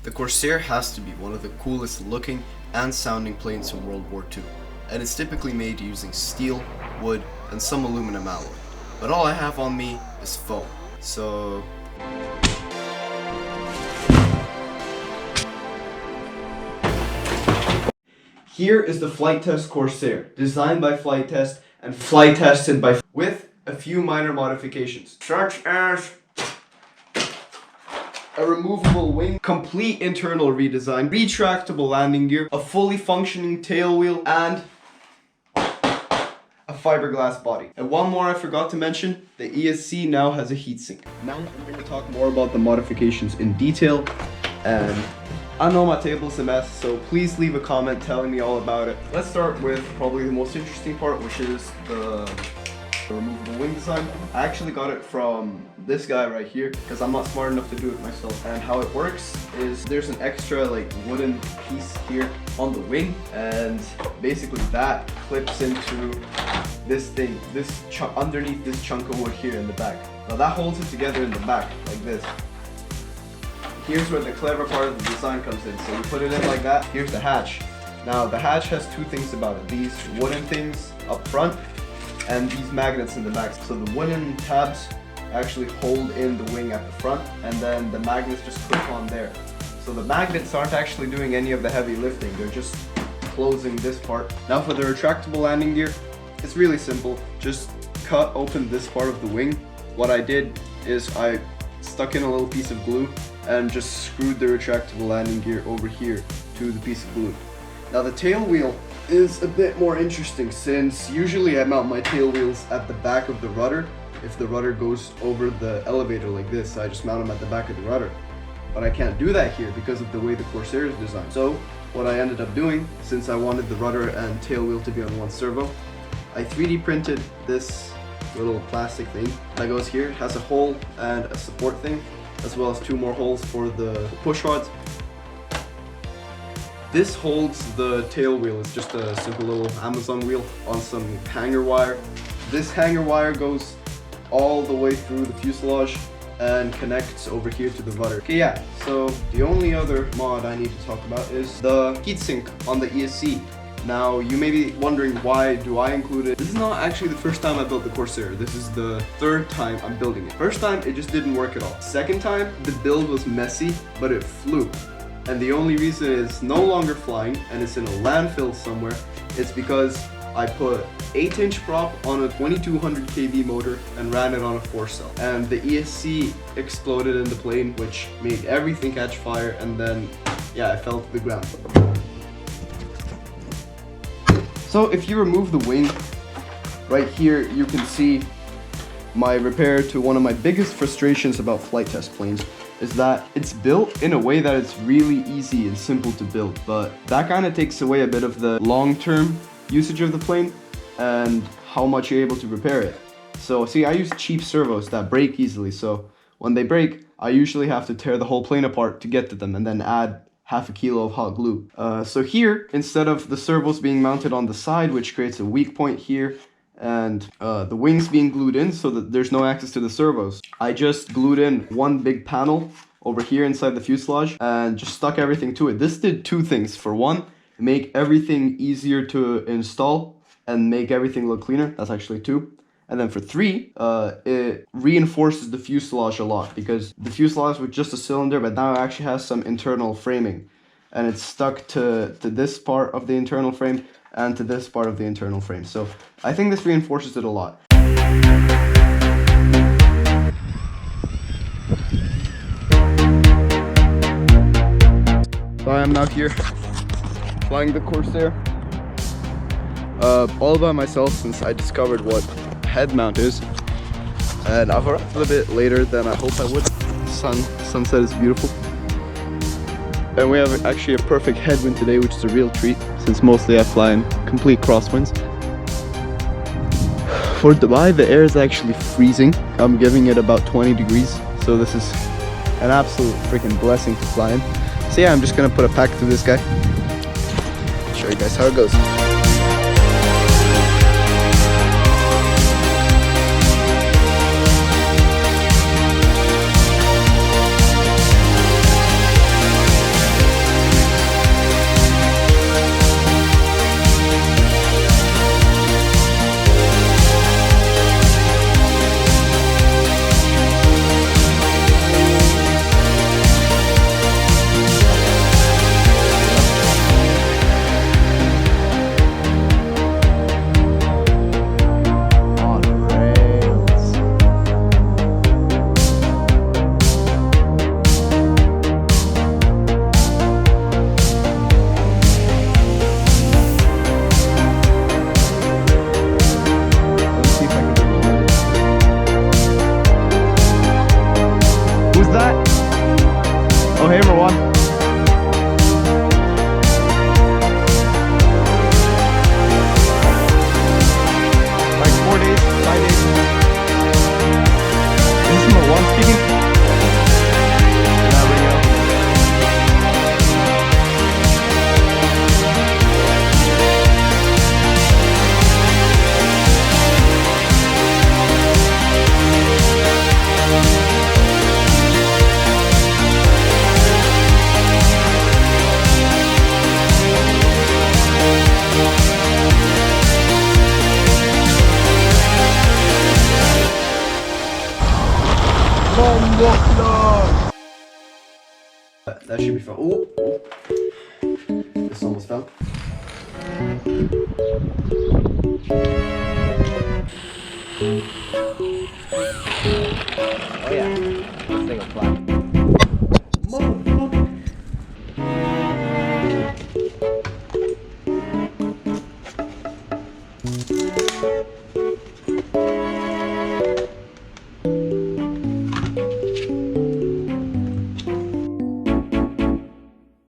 The Corsair has to be one of the coolest looking and sounding planes from World War II, and it's typically made using steel, wood, and some aluminum alloy. But all I have on me is foam, so... Here is the Flitetest Corsair, designed by Flitetest and flight tested by with a few minor modifications, such as a removable wing, complete internal redesign, retractable landing gear, a fully functioning tail wheel, and a fiberglass body. And one more I forgot to mention, the ESC now has a heatsink. Now I'm going to talk more about the modifications in detail, and I know my table's a mess, so please leave a comment telling me all about it. Let's start with probably the most interesting part, which is the removable wing design. I actually got it from this guy right here because I'm not smart enough to do it myself. And how it works is there's an extra like wooden piece here on the wing, and basically that clips into this thing, underneath this chunk of wood here in the back. Now that holds it together in the back like this. Here's where the clever part of the design comes in. So you put it in like that. Here's the hatch. Now the hatch has two things about it. These wooden things up front and these magnets in the back. So the wooden tabs actually hold in the wing at the front, and then the magnets just clip on there. So the magnets aren't actually doing any of the heavy lifting. They're just closing this part. Now for the retractable landing gear, it's really simple. Just cut open this part of the wing. What I did is I stuck in a little piece of glue and just screwed the retractable landing gear over here to the piece of glue. Now the tail wheel is a bit more interesting, since usually I mount my tail wheels at the back of the rudder. If the rudder goes over the elevator like this, I just mount them at the back of the rudder. But I can't do that here because of the way the Corsair is designed. So what I ended up doing, since I wanted the rudder and tail wheel to be on one servo, I 3D printed this little plastic thing that goes here. It has a hole and a support thing, as well as two more holes for the push rods. This holds the tail wheel. It's just a simple little Amazon wheel on some hanger wire. This hanger wire goes all the way through the fuselage and connects over here to the rudder. Okay, yeah, so the only other mod I need to talk about is the heatsink on the ESC. Now, you may be wondering, why do I include it? This is not actually the first time I built the Corsair. This is the third time I'm building it. First time, it just didn't work at all. Second time, the build was messy, but it flew. And the only reason it's no longer flying and it's in a landfill somewhere, it's because I put 8-inch prop on a 2200 kV motor and ran it on a 4-cell. And the ESC exploded in the plane, which made everything catch fire, and then, yeah, it fell to the ground. So if you remove the wing, right here you can see my repair to one of my biggest frustrations about flight test planes is that it's built in a way that it's really easy and simple to build, but that kind of takes away a bit of the long-term usage of the plane and how much you're able to repair it. So see, I use cheap servos that break easily, so when they break, I usually have to tear the whole plane apart to get to them and then add half a kilo of hot glue. So here, instead of the servos being mounted on the side, which creates a weak point here, and the wings being glued in so that there's no access to the servos, I just glued in one big panel over here inside the fuselage and just stuck everything to it. This did two things. For one, make everything easier to install and make everything look cleaner. That's actually two. And then for three, it reinforces the fuselage a lot, because the fuselage was just a cylinder, but now it actually has some internal framing, and it's stuck to this part of the internal frame and to this part of the internal frame. So I think this reinforces it a lot. So I am now here flying the Corsair all by myself, since I discovered what head mount is, and I've arrived a little bit later than I hoped I would. Sunset is beautiful, and we have actually a perfect headwind today, which is a real treat, since mostly I fly in complete crosswinds. For Dubai, the air is actually freezing. I'm giving it about 20 degrees, so this is an absolute freaking blessing to fly in. So yeah, I'm just gonna put a pack through this guy, show you guys how it goes. That should be fun. Oh, oh. This almost fell. Oh yeah, this thing will fly.